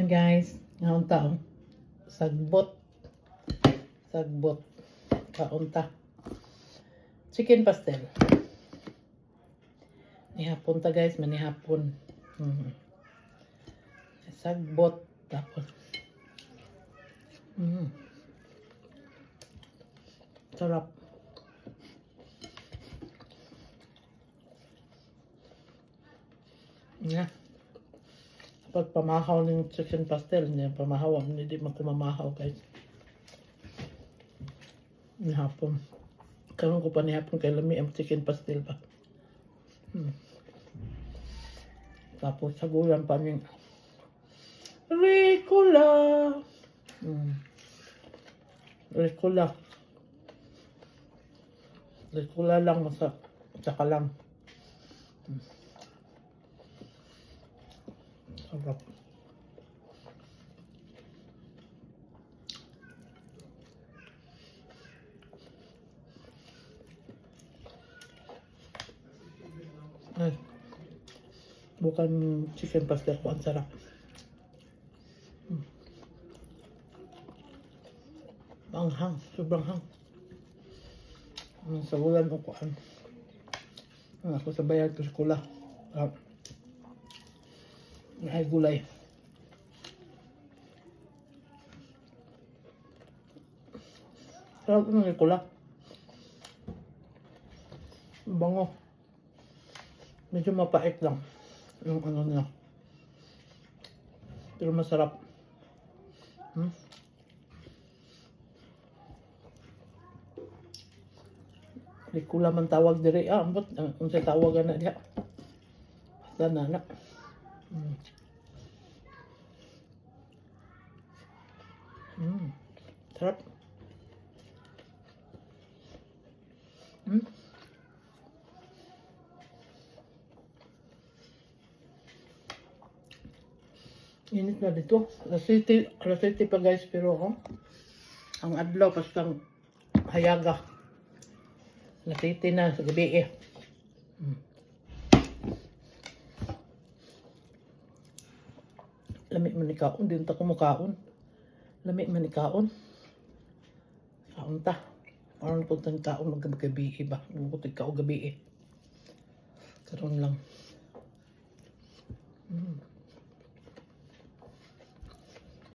Hi guys, ngayon taon. Sagbot. Sagbot. Kaunta. Chicken pastel. Nihapon ta guys, manihapon. Sagbot. Tapos. Sarap. Yeah. Pag pamahaw ng chicken pastel, hindi pamahaw. Hindi man ko mamahaw guys. Nihapon. Karoon ko pa nihapon kay lami ang chicken pastel pa. Tapos sagulan pa ng Ricola. Ricola. Ricola lang saka lang. Sarap. Ay. Bukan chicken pastel ko, ang sarap. Ang hang, sobrang hang. Sa ulan ko kuan. Ako sa bayad ko sa kula. Ay gulay. Sarap ng kula. Bango. Medyo mapait lang yung ano nila. Pero masarap. Ricola man tawag diri. Ambot. Kung sa tawagan na diha. Basta na. Sarap. Init na dito. Alas 7 pa guys, pero ang adlaw pastang hayaga. Alas 7 na sa gabi Lami man ni kaon, din ta kumukaon. Lami man ni kaon. Kaon ta. Parang puntang kaon maggabi ba? Magkutig ka o gabi Karon lang.